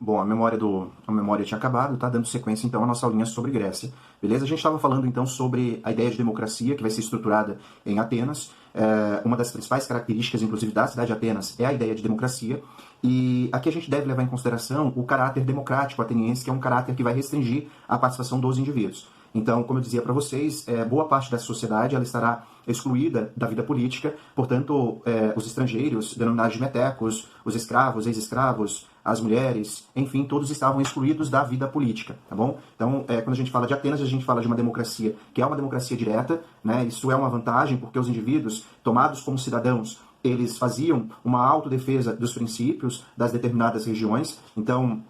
Bom, a memória tinha acabado, tá dando sequência então à nossa aulinha sobre Grécia. Beleza? A gente estava falando então sobre a ideia de democracia que vai ser estruturada em Atenas. Uma das principais características, inclusive, da cidade de Atenas é a ideia de democracia. E aqui a gente deve levar em consideração o caráter democrático ateniense, que é um caráter que vai restringir a participação dos indivíduos. Então, como eu dizia para vocês, boa parte da sociedade ela estará excluída da vida política, portanto, os estrangeiros, denominados de metecos, os escravos, ex-escravos, as mulheres, enfim, todos estavam excluídos da vida política, tá bom? Então, quando a gente fala de Atenas, a gente fala de uma democracia que é uma democracia direta, né? Isso é uma vantagem porque os indivíduos, tomados como cidadãos, eles faziam uma autodefesa dos princípios das determinadas regiões, então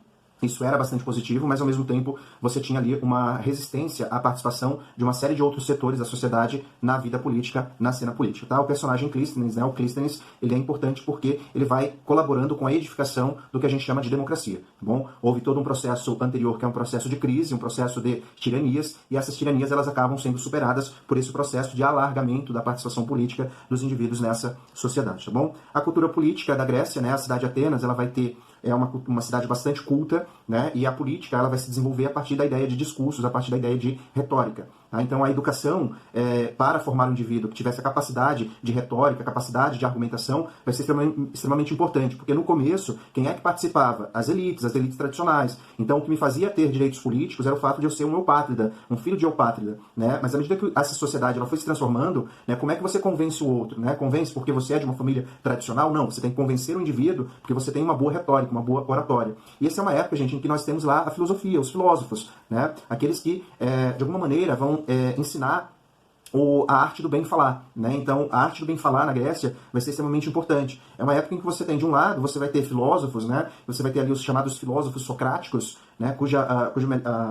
isso era bastante positivo, mas ao mesmo tempo você tinha ali uma resistência à participação de uma série de outros setores da sociedade na vida política, na cena política. Tá? O personagem Clístenes, né, o Clístenes, ele é importante porque ele vai colaborando com a edificação do que a gente chama de democracia. Tá bom? Houve todo um processo anterior que é um processo de crise, um processo de tiranias, e essas tiranias elas acabam sendo superadas por esse processo de alargamento da participação política dos indivíduos nessa sociedade. Tá bom? A cultura política da Grécia, né, a cidade de Atenas, ela vai ter uma cidade bastante culta, né? E a política ela vai se desenvolver a partir da ideia de discursos, a partir da ideia de retórica. Tá? Então a educação para formar um indivíduo que tivesse a capacidade de retórica, a capacidade de argumentação, vai ser extremamente importante, porque no começo, quem é que participava? As elites tradicionais. Então o que me fazia ter direitos políticos era o fato de eu ser um eupátrida, um filho de eupátrida. Né? Mas à medida que essa sociedade ela foi se transformando, né, como é que você convence o outro? Né? Convence porque você é de uma família tradicional? Não, você tem que convencer o indivíduo porque você tem uma boa retórica, uma boa oratória. E essa é uma época, gente, em que nós temos lá a filosofia, os filósofos, né? Aqueles que, de alguma maneira, vão ensinar a arte do bem falar. Né? Então, a arte do bem falar na Grécia vai ser extremamente importante. É uma época em que você tem, de um lado, você vai ter filósofos, né? Você vai ter ali os chamados filósofos socráticos, né?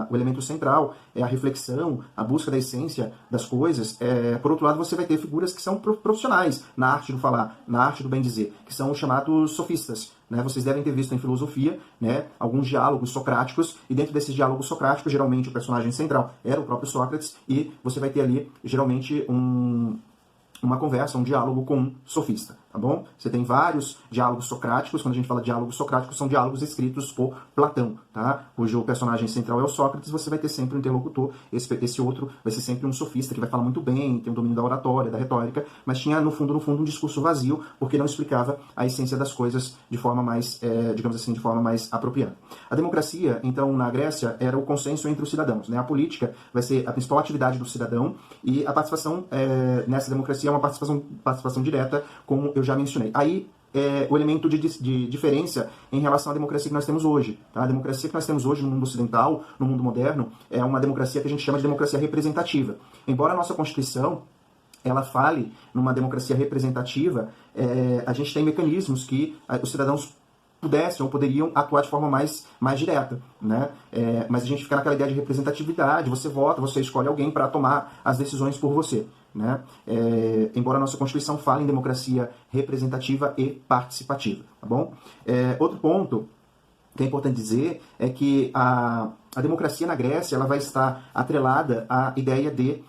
O elemento central é a reflexão, a busca da essência das coisas. Por outro lado, você vai ter figuras que são profissionais na arte do falar, na arte do bem dizer, que são os chamados sofistas. Né? Vocês devem ter visto em filosofia, né, alguns diálogos socráticos, e dentro desses diálogos socráticos, geralmente o personagem central era o próprio Sócrates, e você vai ter ali, geralmente, uma conversa, um diálogo com um sofista, tá bom? Você tem vários diálogos socráticos. Quando a gente fala de diálogos socráticos, são diálogos escritos por Platão, tá? Cujo personagem central é o Sócrates, você vai ter sempre um interlocutor, esse outro vai ser sempre um sofista, que vai falar muito bem, tem um domínio da oratória, da retórica, mas tinha, no fundo, um discurso vazio, porque não explicava a essência das coisas de forma mais, digamos assim, de forma mais apropriada. A democracia, então, na Grécia, era o consenso entre os cidadãos, né? A política vai ser a principal atividade do cidadão, e a participação nessa democracia é uma participação direta, como eu já mencionei. Aí, o elemento de diferença em relação à democracia que nós temos hoje. Tá? A democracia que nós temos hoje no mundo ocidental, no mundo moderno, é uma democracia que a gente chama de democracia representativa. Embora a nossa Constituição ela fale numa democracia representativa, a gente tem mecanismos que os cidadãos pudessem ou poderiam atuar de forma mais direta, né? Mas a gente fica naquela ideia de representatividade, você vota, você escolhe alguém para tomar as decisões por você. Né? Embora a nossa Constituição fale em democracia representativa e participativa. Tá bom? Outro ponto que é importante dizer é que a democracia na Grécia ela vai estar atrelada à ideia de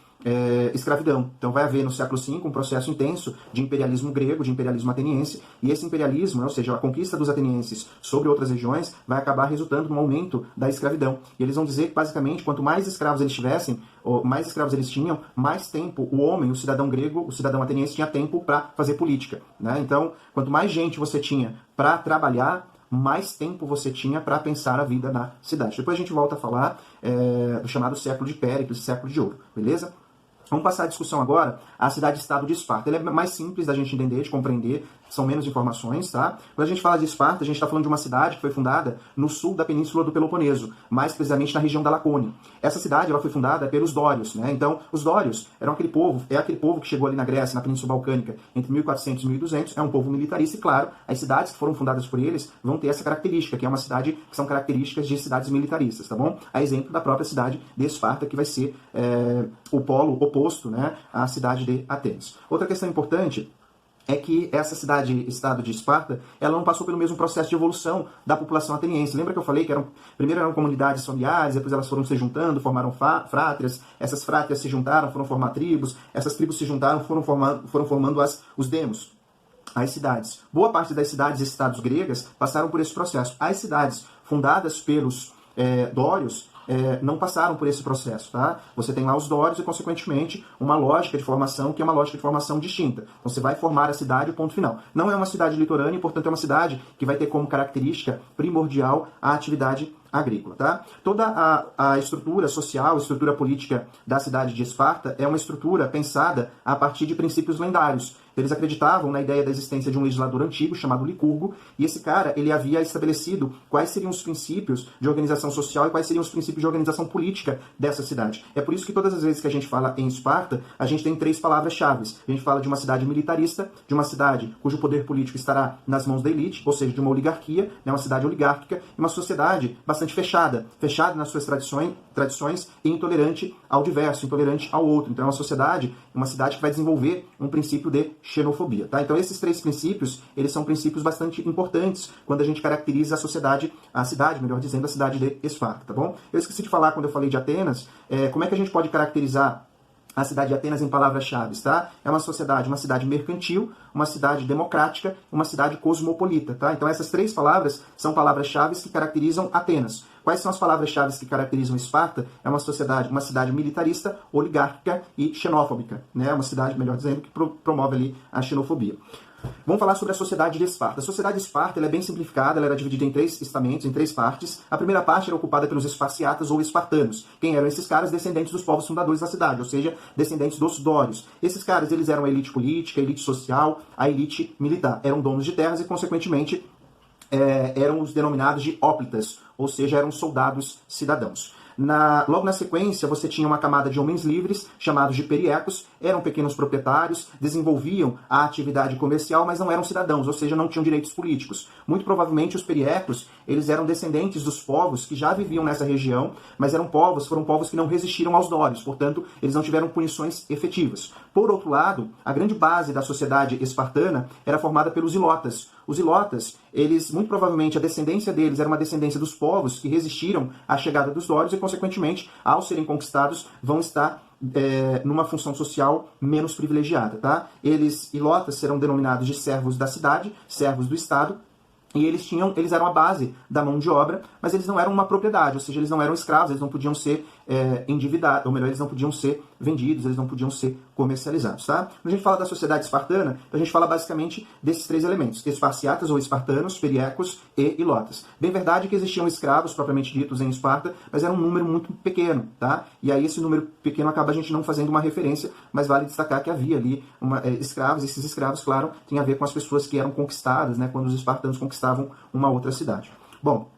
escravidão. Então vai haver no século V um processo intenso de imperialismo grego, de imperialismo ateniense, e esse imperialismo, ou seja, a conquista dos atenienses sobre outras regiões, vai acabar resultando no aumento da escravidão. E eles vão dizer que, basicamente, quanto mais escravos eles tivessem, ou mais escravos eles tinham, mais tempo o homem, o cidadão grego, o cidadão ateniense, tinha tempo para fazer política. Né? Então, quanto mais gente você tinha para trabalhar, mais tempo você tinha para pensar a vida na cidade. Depois a gente volta a falar do chamado século de Péricles, século de ouro, beleza? Vamos passar a discussão agora à cidade-estado de Esparta. Ela é mais simples da gente entender, de compreender, são menos informações, tá? Quando a gente fala de Esparta, a gente está falando de uma cidade que foi fundada no sul da península do Peloponeso, mais precisamente na região da Lacônia. Essa cidade ela foi fundada pelos dórios, né? Então, os dórios eram aquele povo que chegou ali na Grécia, na Península Balcânica, entre 1400 e 1200, é um povo militarista e, claro, as cidades que foram fundadas por eles vão ter essa característica, que é uma cidade que são características de cidades militaristas, tá bom? A exemplo da própria cidade de Esparta, que vai ser o polo oposto, né, à cidade de Atenas. Outra questão importante é que essa cidade-estado de Esparta, ela não passou pelo mesmo processo de evolução da população ateniense. Lembra que eu falei que primeiro eram comunidades familiares, depois elas foram se juntando, formaram frátrias, essas frátrias se juntaram, foram formar tribos, essas tribos se juntaram, foram formando os demos. as cidades. Boa parte das cidades e estados gregas passaram por esse processo. As cidades fundadas pelos dórios não passaram por esse processo, tá? Você tem lá os dórios e, consequentemente, uma lógica de formação que é uma lógica de formação distinta. Então, você vai formar a cidade, ponto final. Não é uma cidade litorânea, e, portanto, é uma cidade que vai ter como característica primordial a atividade agrícola, tá? Toda a estrutura social, a estrutura política da cidade de Esparta é uma estrutura pensada a partir de princípios lendários. Eles acreditavam na ideia da existência de um legislador antigo chamado Licurgo, e esse cara, ele havia estabelecido quais seriam os princípios de organização social e quais seriam os princípios de organização política dessa cidade. É por isso que todas as vezes que a gente fala em Esparta, a gente tem 3 palavras-chave. A gente fala de uma cidade militarista, de uma cidade cujo poder político estará nas mãos da elite, ou seja, de uma oligarquia, né, uma cidade oligárquica, e uma sociedade bastante fechada nas suas tradições e intolerante ao diverso, intolerante ao outro. Então é uma cidade que vai desenvolver um princípio de xenofobia, tá? Então esses 3 princípios, eles são princípios bastante importantes quando a gente caracteriza a cidade, melhor dizendo, a cidade de Esparta, tá bom? Eu esqueci de falar quando eu falei de Atenas, como é que a gente pode caracterizar a cidade de Atenas em palavras-chave, tá? É uma cidade mercantil, uma cidade democrática, uma cidade cosmopolita, tá? Então essas 3 palavras são palavras-chave que caracterizam Atenas. Quais são as palavras-chave que caracterizam Esparta? É uma cidade militarista, oligárquica e xenófobica, né? Uma cidade, melhor dizendo, que promove ali a xenofobia. Vamos falar sobre a sociedade de Esparta. A sociedade de Esparta ela é bem simplificada, ela era dividida em 3 estamentos, em 3 partes. A primeira parte era ocupada pelos esparciatas ou espartanos. Quem eram esses caras? Descendentes dos povos fundadores da cidade, ou seja, descendentes dos dórios. Esses caras, eles eram a elite política, a elite social, a elite militar. Eram donos de terras e, consequentemente, eram os denominados de óplitas, ou seja, eram soldados cidadãos. Logo na sequência, você tinha uma camada de homens livres, chamados de periecos, eram pequenos proprietários, desenvolviam a atividade comercial, mas não eram cidadãos, ou seja, não tinham direitos políticos. Muito provavelmente, os periecos, eles eram descendentes dos povos que já viviam nessa região, mas foram povos que não resistiram aos dórios, portanto, eles não tiveram punições efetivas. Por outro lado, a grande base da sociedade espartana era formada pelos ilotas. Os ilotas, eles, muito provavelmente, a descendência deles era uma descendência dos povos que resistiram à chegada dos dórios e, consequentemente, ao serem conquistados, vão estar numa função social menos privilegiada, tá? Ilotas serão denominados de servos da cidade, servos do Estado, e eles eram a base da mão de obra, mas eles não eram uma propriedade, ou seja, eles não eram escravos, eles não podiam ser endividados, ou melhor, eles não podiam ser vendidos, eles não podiam ser comercializados, tá? Quando a gente fala da sociedade espartana, a gente fala basicamente desses 3 elementos, esparciatas ou espartanos, periecos e ilotas. Bem verdade que existiam escravos, propriamente ditos, em Esparta, mas era um número muito pequeno, tá? E aí esse número pequeno acaba a gente não fazendo uma referência, mas vale destacar que havia ali escravos, e esses escravos, claro, tem a ver com as pessoas que eram conquistadas, né, quando os espartanos conquistavam uma outra cidade. Bom,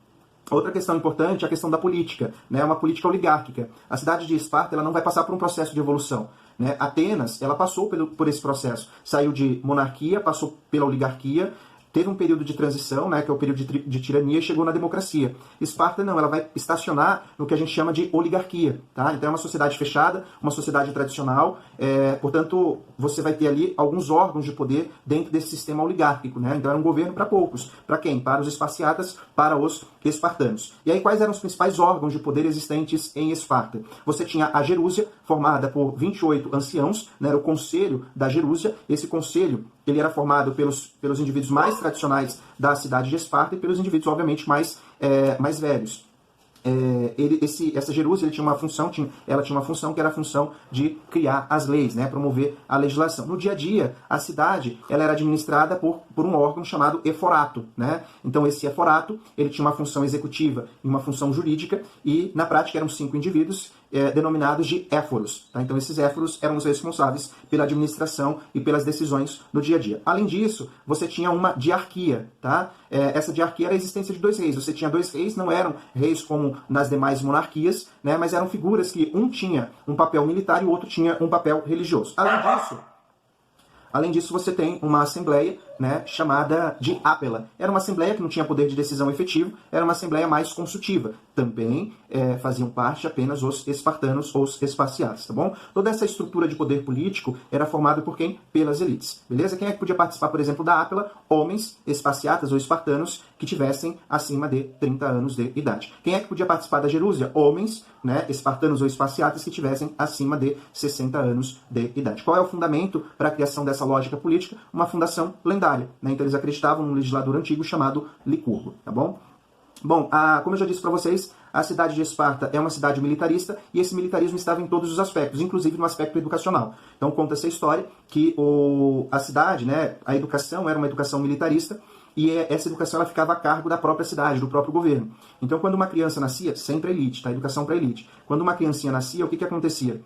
outra questão importante é a questão da política, né? Uma política oligárquica. A cidade de Esparta ela não vai passar por um processo de evolução, né? Atenas ela passou por esse processo. Saiu de monarquia, passou pela oligarquia, teve um período de transição, né, que é o período de tirania, e chegou na democracia. Esparta não, ela vai estacionar no que a gente chama de oligarquia, tá? Então é uma sociedade fechada, uma sociedade tradicional, portanto, você vai ter ali alguns órgãos de poder dentro desse sistema oligárquico, né? Então era um governo para poucos. Para quem? Para os esparciatas, para os espartanos. E aí quais eram os principais órgãos de poder existentes em Esparta? Você tinha a Gerúsia, formada por 28 anciãos, né, era o conselho da Gerúsia. Esse conselho ele era formado pelos indivíduos mais tradicionais da cidade de Esparta e pelos indivíduos, obviamente, mais velhos. Essa Gerúsia tinha uma função que era a função de criar as leis, né, promover a legislação. No dia a dia, a cidade ela era administrada por um órgão chamado eforato, né? Então esse eforato ele tinha uma função executiva e uma função jurídica, e na prática eram 5 indivíduos denominados de éforos, tá? Então esses éforos eram os responsáveis pela administração e pelas decisões no dia a dia. Além disso, você tinha uma diarquia, tá? Essa diarquia era a existência de 2 reis. Você tinha 2 reis, não eram reis como nas demais monarquias, né? Mas eram figuras que um tinha um papel militar e o outro tinha um papel religioso. Além disso, você tem uma assembleia, né, chamada de ápela. Era uma assembleia que não tinha poder de decisão efetivo, era uma assembleia mais consultiva. Também faziam parte apenas os espartanos ou os esparciatas, tá bom? Toda essa estrutura de poder político era formada por quem? Pelas elites, beleza? Quem é que podia participar, por exemplo, da ápela? Homens esparciatas ou espartanos que tivessem acima de 30 anos de idade. Quem é que podia participar da Gerúsia? Homens, né, espartanos ou esparciatas que tivessem acima de 60 anos de idade. Qual é o fundamento para a criação dessa lógica política? Uma fundação lendária. partidária, né? Então eles acreditavam num legislador antigo chamado Licurgo, tá bom? Bom, como eu já disse para vocês, a cidade de Esparta é uma cidade militarista e esse militarismo estava em todos os aspectos, inclusive no aspecto educacional. Então conta essa história que a cidade, né, a educação era uma educação militarista e essa educação ela ficava a cargo da própria cidade, do próprio governo. Então quando uma criança nascia, sempre elite, tá? Educação para elite. Quando uma criancinha nascia, o que acontecia?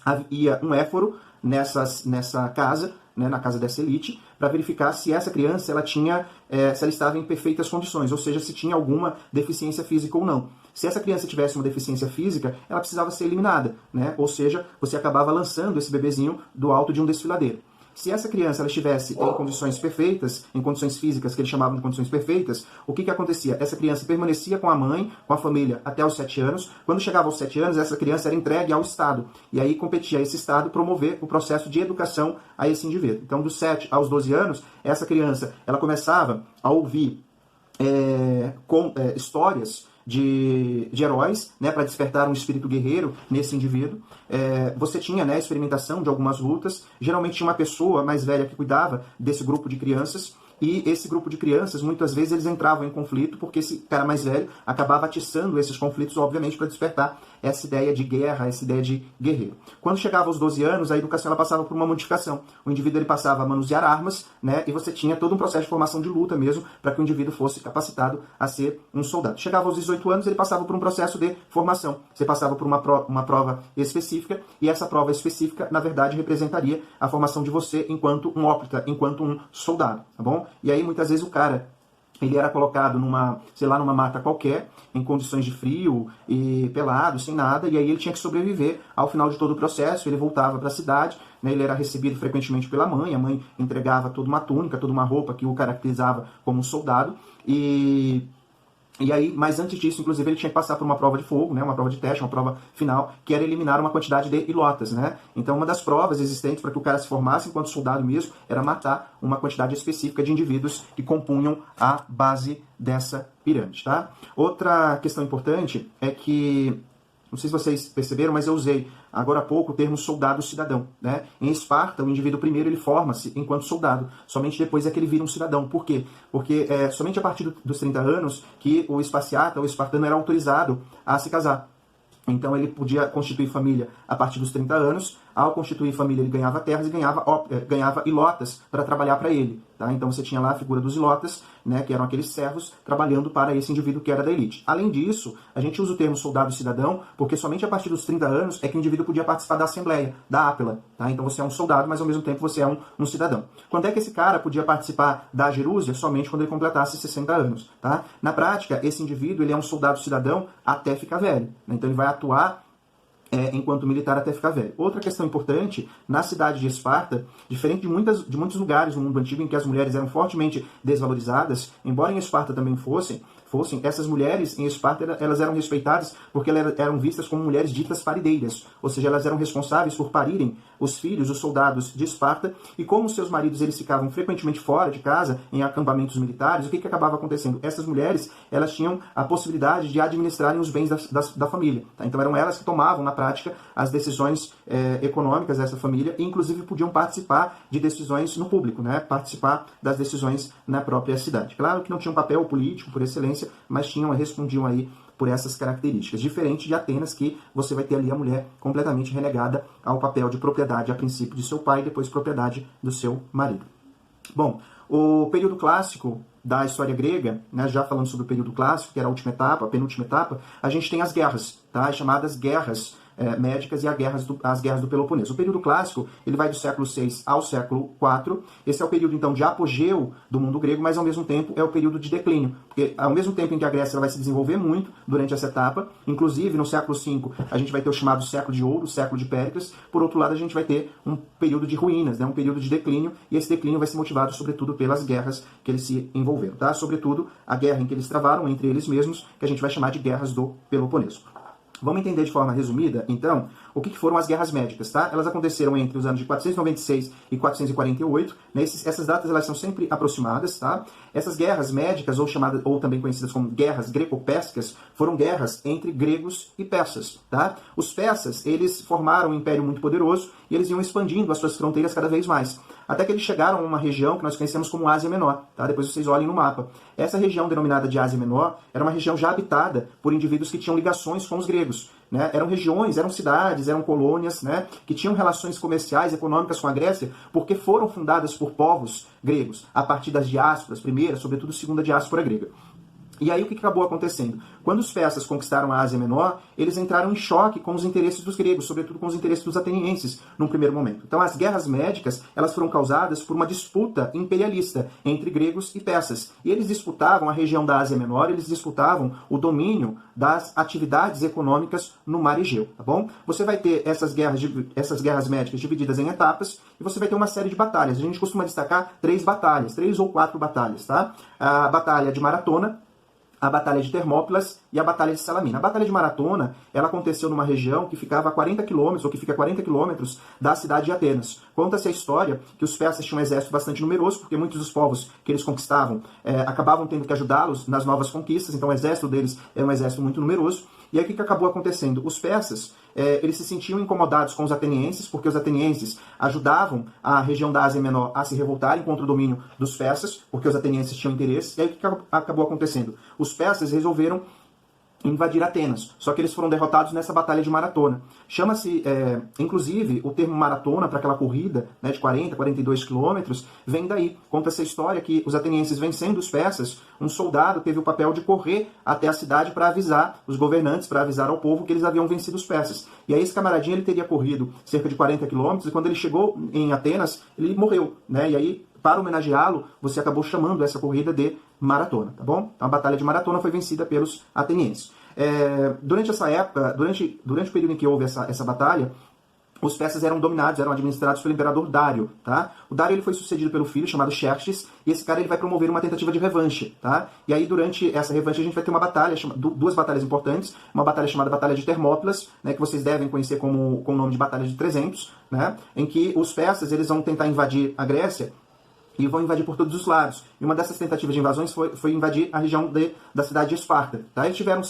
Havia um éforo nessa casa, né, na casa dessa elite, para verificar se essa criança se ela estava em perfeitas condições, ou seja, se tinha alguma deficiência física ou não. Se essa criança tivesse uma deficiência física, ela precisava ser eliminada, né? Ou seja, você acabava lançando esse bebezinho do alto de um desfiladeiro. Se essa criança ela estivesse em condições perfeitas, em condições físicas que eles chamavam de condições perfeitas, o que acontecia? Essa criança permanecia com a mãe, com a família, até os 7 anos. Quando chegava aos 7 anos, essa criança era entregue ao Estado. E aí competia esse Estado promover o processo de educação a esse indivíduo. Então, dos 7 aos 12 anos, essa criança ela começava a ouvir histórias de heróis, né, para despertar um espírito guerreiro nesse indivíduo. Você tinha, né, a experimentação de algumas lutas. Geralmente tinha uma pessoa mais velha que cuidava desse grupo de crianças. E esse grupo de crianças, muitas vezes, eles entravam em conflito, porque esse cara mais velho acabava atiçando esses conflitos, obviamente, para despertar essa ideia de guerra, essa ideia de guerreiro. Quando chegava aos 12 anos, a educação ela passava por uma modificação. O indivíduo ele passava a manusear armas, né, e você tinha todo um processo de formação de luta mesmo, para que o indivíduo fosse capacitado a ser um soldado. Chegava aos 18 anos, ele passava por um processo de formação. Você passava por uma prova específica, e essa prova específica, na verdade, representaria a formação de você enquanto um ópita, enquanto um soldado, tá bom? E aí, muitas vezes, o cara ele era colocado numa mata qualquer, em condições de frio, e pelado, sem nada, e aí ele tinha que sobreviver ao final de todo o processo. Ele voltava para a cidade, né, ele era recebido frequentemente pela mãe, a mãe entregava toda uma túnica, toda uma roupa que o caracterizava como um soldado, e aí, mas antes disso, inclusive, ele tinha que passar por uma prova de fogo, né, uma prova de teste, uma prova final, que era eliminar uma quantidade de ilotas, né? Então, uma das provas existentes para que o cara se formasse enquanto soldado mesmo era matar uma quantidade específica de indivíduos que compunham a base dessa pirâmide, tá? Outra questão importante é que, não sei se vocês perceberam, mas eu usei agora há pouco o termo soldado-cidadão, né? Em Esparta, o indivíduo primeiro ele forma-se enquanto soldado, somente depois é que ele vira um cidadão. Por quê? Porque somente a partir dos 30 anos que o esparciata, o espartano, era autorizado a se casar. Então ele podia constituir família a partir dos 30 anos. Ao constituir família, ele ganhava terras e ganhava ilotas para trabalhar para ele. Tá? Então você tinha lá a figura dos ilotas, né, que eram aqueles servos trabalhando para esse indivíduo que era da elite. Além disso, a gente usa o termo soldado-cidadão porque somente a partir dos 30 anos é que o indivíduo podia participar da Assembleia, da Ápila. Tá? Então você é um soldado, mas ao mesmo tempo você é um cidadão. Quando é que esse cara podia participar da Gerúsia? Somente quando ele completasse 60 anos. Tá? Na prática, esse indivíduo ele é um soldado-cidadão até ficar velho. Né? Então ele vai atuar enquanto militar até ficar velho. Outra questão importante, na cidade de Esparta, diferente de muitos lugares no mundo antigo em que as mulheres eram fortemente desvalorizadas, embora em Esparta também fossem, essas mulheres em Esparta elas eram respeitadas porque elas eram vistas como mulheres ditas parideiras, ou seja, elas eram responsáveis por parirem os filhos, os soldados de Esparta, e como seus maridos eles ficavam frequentemente fora de casa, em acampamentos militares, o que acabava acontecendo? Essas mulheres elas tinham a possibilidade de administrarem os bens da família. Tá? Então eram elas que tomavam, na prática, as decisões econômicas dessa família, e inclusive podiam participar de decisões no público, né? Participar das decisões na própria cidade. Claro que não tinha um papel político por excelência, mas respondiam aí por essas características, diferente de Atenas, que você vai ter ali a mulher completamente relegada ao papel de propriedade, a princípio de seu pai, e depois propriedade do seu marido. Bom, o período clássico da história grega, né, já falando sobre o período clássico, que era a última etapa, a penúltima etapa, a gente tem as guerras, tá? As chamadas guerras médicas e as guerras do Peloponeso. O período clássico ele vai do século VI ao século IV. Esse é o período, então, de apogeu do mundo grego, mas, ao mesmo tempo, é o período de declínio. Porque, ao mesmo tempo em que a Grécia ela vai se desenvolver muito durante essa etapa, inclusive, no século V, a gente vai ter o chamado século de ouro, o século de Péricles. Por outro lado, a gente vai ter um período de ruínas, né, um período de declínio, e esse declínio vai ser motivado, sobretudo, pelas guerras que eles se envolveram. Tá? Sobretudo, a guerra em que eles travaram entre eles mesmos, que a gente vai chamar de guerras do Peloponeso. Vamos entender de forma resumida, então, o que foram as guerras médicas, tá? Elas aconteceram entre os anos de 496 e 448, né? Essas datas elas são sempre aproximadas, tá? Essas guerras médicas, ou também conhecidas como guerras greco-pérsicas, foram guerras entre gregos e persas, tá? Os persas, eles formaram um império muito poderoso e eles iam expandindo as suas fronteiras cada vez mais. até que eles chegaram a uma região que nós conhecemos como Ásia Menor, tá? Depois vocês olhem no mapa. Essa região denominada de Ásia Menor era uma região já habitada por indivíduos que tinham ligações com os gregos, né? Eram regiões, eram cidades, eram colônias, né? Que tinham relações comerciais, econômicas com a Grécia, porque foram fundadas por povos gregos, a partir das diásporas, primeira, sobretudo segunda diáspora grega. E aí o que acabou acontecendo? Quando os persas conquistaram a Ásia Menor, eles entraram em choque com os interesses dos gregos, sobretudo com os interesses dos atenienses, num primeiro momento. Então as guerras médicas, elas foram causadas por uma disputa imperialista entre gregos e persas. E eles disputavam a região da Ásia Menor, eles disputavam o domínio das atividades econômicas no mar Egeu, tá bom? Você vai ter essas guerras médicas divididas em etapas e você vai ter uma série de batalhas. A gente costuma destacar 3 ou 4 batalhas, tá? A Batalha de Maratona, a Batalha de Termópilas e a Batalha de Salamina. A Batalha de Maratona, ela aconteceu numa região que ficava a 40 quilômetros, ou que fica a 40 quilômetros da cidade de Atenas. Conta-se a história que os persas tinham um exército bastante numeroso, porque muitos dos povos que eles conquistavam acabavam tendo que ajudá-los nas novas conquistas, então o exército deles é um exército muito numeroso. E aí o que acabou acontecendo? Os persas, eles se sentiam incomodados com os atenienses, porque os atenienses ajudavam a região da Ásia Menor a se revoltarem contra o domínio dos persas, porque os atenienses tinham interesse. E aí o que acabou acontecendo? Os persas resolveram invadir Atenas, só que eles foram derrotados nessa batalha de Maratona. Chama-se, inclusive, o termo maratona para aquela corrida, né, de 40, 42 quilômetros, vem daí. Conta essa história que os atenienses vencendo os persas, um soldado teve o papel de correr até a cidade para avisar os governantes, para avisar ao povo que eles haviam vencido os persas. E aí esse camaradinho ele teria corrido cerca de 40 quilômetros, e quando ele chegou em Atenas, ele morreu, né? E aí, para homenageá-lo, você acabou chamando essa corrida de maratona, tá bom? Então, a Batalha de Maratona foi vencida pelos atenienses. Durante essa época, durante o período em que houve essa batalha, os persas eram dominados, eram administrados pelo imperador Dário, tá? O Dário ele foi sucedido pelo filho chamado Xerxes, e esse cara ele vai promover uma tentativa de revanche, tá? E aí durante essa revanche a gente vai ter uma batalha, duas batalhas importantes, uma batalha chamada Batalha de Termópilas, né, que vocês devem conhecer com o nome de Batalha de 300, né? Em que os persas eles vão tentar invadir a Grécia, e vão invadir por todos os lados. E uma dessas tentativas de invasões foi invadir a região da cidade de Esparta. Tá? Eles tiveram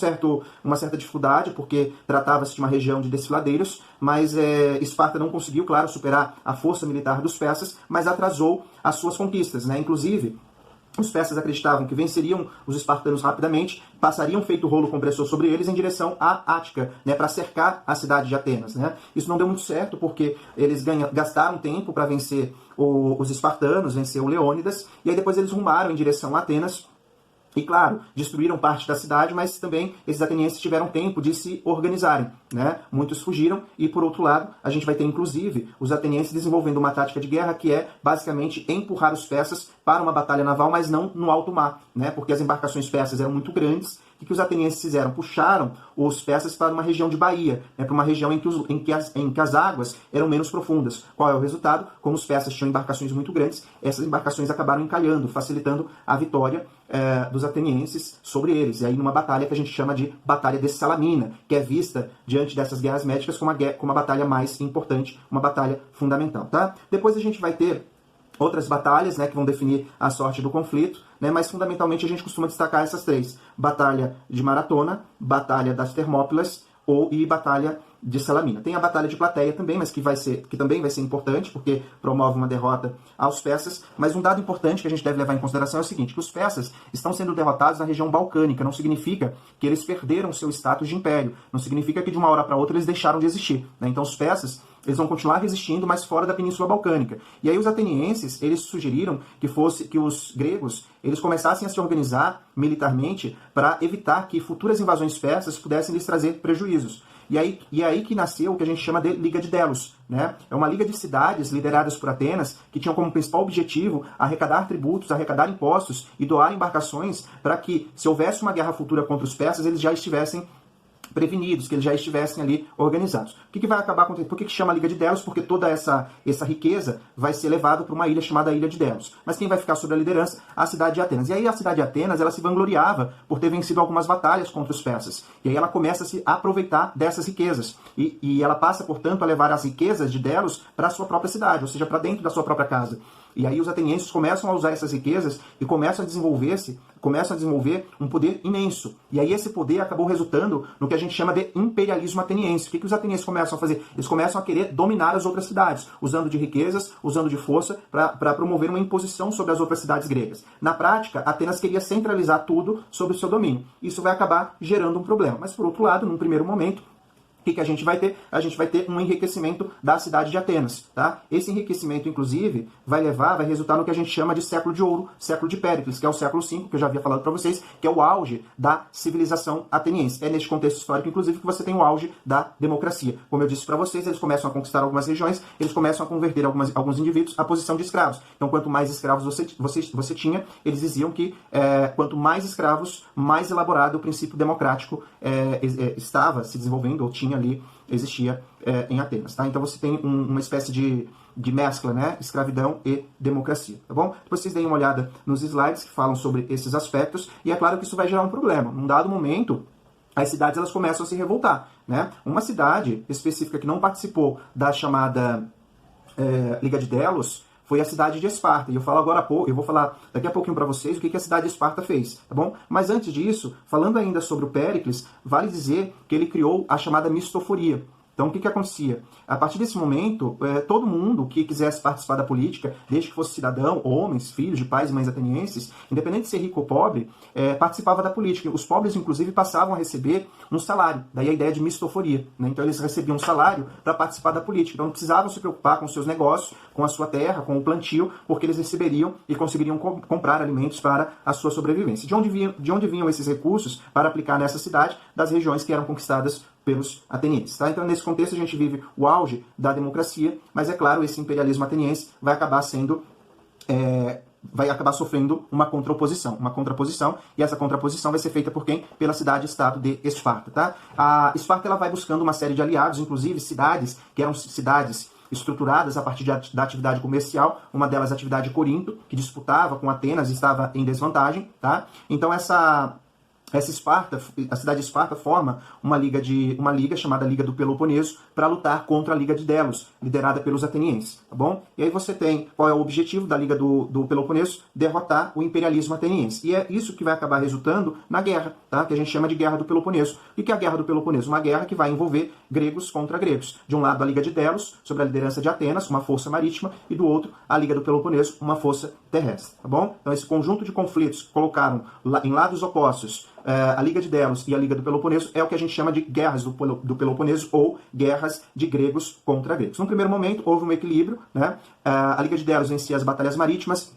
uma certa dificuldade, porque tratava-se de uma região de desfiladeiros, mas Esparta não conseguiu, claro, superar a força militar dos persas, mas atrasou as suas conquistas, né? Inclusive, os persas acreditavam que venceriam os espartanos rapidamente, passariam feito rolo compressor sobre eles em direção à Ática, né, para cercar a cidade de Atenas. Né? Isso não deu muito certo, porque eles gastaram tempo para vencer os espartanos, vencer o Leônidas, e aí depois eles rumaram em direção a Atenas. E, claro, destruíram parte da cidade, mas também esses atenienses tiveram tempo de se organizarem, né? Muitos fugiram e, por outro lado, a gente vai ter, inclusive, os atenienses desenvolvendo uma tática de guerra que é, basicamente, empurrar os persas para uma batalha naval, mas não no alto mar, né? Porque as embarcações persas eram muito grandes. O que os atenienses fizeram? Puxaram os persas para uma região de baía, né? Para uma região em que as águas eram menos profundas. Qual é o resultado? Como os persas tinham embarcações muito grandes, essas embarcações acabaram encalhando, facilitando a vitória dos atenienses sobre eles. E aí numa batalha que a gente chama de Batalha de Salamina, que é vista diante dessas guerras médicas como a batalha mais importante, uma batalha fundamental. Tá? Depois a gente vai ter outras batalhas, né, que vão definir a sorte do conflito, né, mas fundamentalmente a gente costuma destacar essas 3. Batalha de Maratona, Batalha das Termópilas e Batalha de Salamina. Tem a Batalha de Plateia também, mas que também vai ser importante, porque promove uma derrota aos persas. Mas um dado importante que a gente deve levar em consideração é o seguinte, que os persas estão sendo derrotados na região balcânica. Não significa que eles perderam seu status de império. Não significa que de uma hora para outra eles deixaram de existir. Né? Então os persas eles vão continuar resistindo, mas fora da Península Balcânica. E aí os atenienses, eles sugeriram que os gregos eles começassem a se organizar militarmente para evitar que futuras invasões persas pudessem lhes trazer prejuízos. E aí que nasceu o que a gente chama de Liga de Delos. Né? É uma liga de cidades lideradas por Atenas que tinham como principal objetivo arrecadar tributos, arrecadar impostos e doar embarcações para que, se houvesse uma guerra futura contra os persas, eles já estivessem prevenidos, que eles já estivessem ali organizados. O que vai acabar acontecendo? Por que chama Liga de Delos? Porque toda essa riqueza vai ser levada para uma ilha chamada Ilha de Delos. Mas quem vai ficar sob a liderança? A cidade de Atenas. E aí a cidade de Atenas, ela se vangloriava por ter vencido algumas batalhas contra os persas. E aí ela começa a se aproveitar dessas riquezas. E ela passa, portanto, a levar as riquezas de Delos para a sua própria cidade, ou seja, para dentro da sua própria casa. E aí os atenienses começam a usar essas riquezas e começam a desenvolver-se começam a desenvolver um poder imenso. E aí esse poder acabou resultando no que a gente chama de imperialismo ateniense. O que os atenienses começam a fazer? Eles começam a querer dominar as outras cidades, usando de riquezas, usando de força, para promover uma imposição sobre as outras cidades gregas. Na prática, Atenas queria centralizar tudo sob o seu domínio. Isso vai acabar gerando um problema. Mas, por outro lado, num primeiro momento, o que a gente vai ter? A gente vai ter um enriquecimento da cidade de Atenas. Tá? Esse enriquecimento, inclusive, vai resultar no que a gente chama de século de ouro, século de Péricles, que é o século V, que eu já havia falado para vocês, que é o auge da civilização ateniense. É neste contexto histórico, inclusive, que você tem o auge da democracia. Como eu disse para vocês, eles começam a conquistar algumas regiões, eles começam a converter alguns indivíduos à posição de escravos. Então, quanto mais escravos você tinha, eles diziam que quanto mais escravos, mais elaborado o princípio democrático estava se desenvolvendo, ou existia em Atenas. Tá? Então você tem uma espécie de mescla, né? Escravidão e democracia. Tá bom? Depois vocês deem uma olhada nos slides que falam sobre esses aspectos, e é claro que isso vai gerar um problema. Num dado momento, as cidades elas começam a se revoltar. Né? Uma cidade específica que não participou da chamada Liga de Delos foi a cidade de Esparta. E eu vou falar daqui a pouquinho para vocês o que a cidade de Esparta fez, tá bom? Mas antes disso, falando ainda sobre o Péricles, vale dizer que ele criou a chamada mistoforia. Então, o que acontecia? A partir desse momento, todo mundo que quisesse participar da política, desde que fosse cidadão, homens, filhos de pais e mães atenienses, independente de ser rico ou pobre, participava da política. Os pobres, inclusive, passavam a receber um salário. Daí a ideia de mistoforia. Né? Então, eles recebiam um salário para participar da política. Então, não precisavam se preocupar com os seus negócios, com a sua terra, com o plantio, porque eles receberiam e conseguiriam comprar alimentos para a sua sobrevivência. De onde vinham esses recursos para aplicar nessa cidade? Das regiões que eram conquistadas pelos atenienses. Tá? Então, nesse contexto, a gente vive o auge da democracia, mas, é claro, esse imperialismo ateniense vai acabar sofrendo uma contraposição, e essa contraposição vai ser feita por quem? Pela cidade-estado de Esparta. Tá? A Esparta ela vai buscando uma série de aliados, inclusive cidades que eram cidades estruturadas a partir da atividade comercial, uma delas a atividade de Corinto, que disputava com Atenas e estava em desvantagem. Tá? Então, Esparta, a cidade de Esparta forma uma liga chamada Liga do Peloponeso para lutar contra a Liga de Delos, liderada pelos atenienses, tá bom? E aí você tem qual é o objetivo da Liga do Peloponeso? Derrotar o imperialismo ateniense. E é isso que vai acabar resultando na guerra, tá? Que a gente chama de Guerra do Peloponeso. E o que é a Guerra do Peloponeso? Uma guerra que vai envolver gregos contra gregos. De um lado a Liga de Delos, sob a liderança de Atenas, uma força marítima, e do outro a Liga do Peloponeso, uma força terrestre, tá bom? Então esse conjunto de conflitos que colocaram em lados opostos a Liga de Delos e a Liga do Peloponeso é o que a gente chama de guerras do Peloponeso ou guerras de gregos contra gregos. No primeiro momento, houve um equilíbrio, né? A Liga de Delos vencia as batalhas marítimas,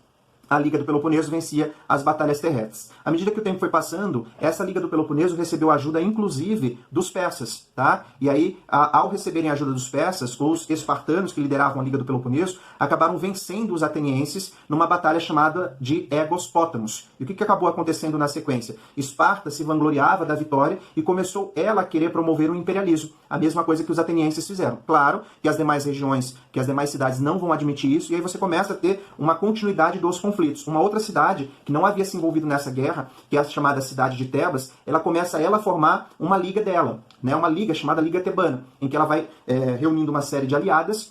a Liga do Peloponeso vencia as batalhas terrestres. À medida que o tempo foi passando, essa Liga do Peloponeso recebeu ajuda, inclusive, dos persas. Tá? E aí, ao receberem a ajuda dos persas, os espartanos que lideravam a Liga do Peloponeso acabaram vencendo os atenienses numa batalha chamada de Egospótamos. E o que acabou acontecendo na sequência? Esparta se vangloriava da vitória e começou ela a querer promover o imperialismo. A mesma coisa que os atenienses fizeram. Claro que as demais regiões, que as demais cidades não vão admitir isso, e aí você começa a ter uma continuidade dos conflitos. Uma outra cidade que não havia se envolvido nessa guerra, que é a chamada cidade de Tebas, ela começa a formar uma liga dela, né? Uma liga chamada Liga Tebana, em que ela vai reunindo uma série de aliadas.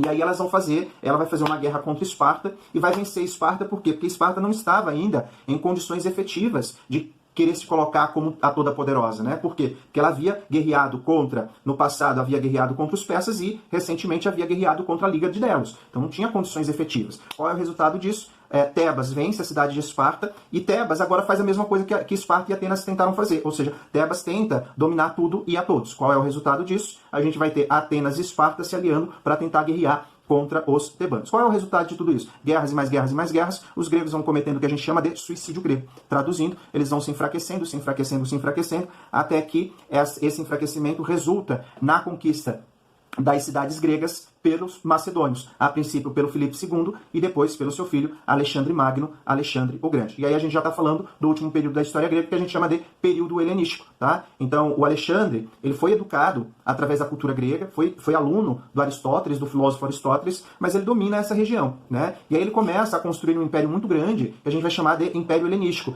E aí ela vai fazer uma guerra contra Esparta e vai vencer Esparta. Por quê? Porque Esparta não estava ainda em condições efetivas de querer se colocar como a toda poderosa, né? Por quê? Porque ela no passado havia guerreado contra os persas e recentemente havia guerreado contra a Liga de Delos. Então não tinha condições efetivas. Qual é o resultado disso? Tebas vence a cidade de Esparta e Tebas agora faz a mesma coisa que Esparta e Atenas tentaram fazer. Ou seja, Tebas tenta dominar tudo e a todos. Qual é o resultado disso? A gente vai ter Atenas e Esparta se aliando para tentar guerrear contra os tebanos. Qual é o resultado de tudo isso? Guerras e mais guerras e mais guerras. Os gregos vão cometendo o que a gente chama de suicídio grego. Traduzindo, eles vão se enfraquecendo, até que esse enfraquecimento resulta na conquista das cidades gregas pelos macedônios, a princípio pelo Filipe II e depois pelo seu filho Alexandre Magno, Alexandre o Grande. E aí a gente já está falando do último período da história grega, que a gente chama de período helenístico. Tá? Então o Alexandre ele foi educado através da cultura grega, foi aluno do Aristóteles, do filósofo Aristóteles, mas ele domina essa região. Né? E aí ele começa a construir um império muito grande, que a gente vai chamar de Império Helenístico.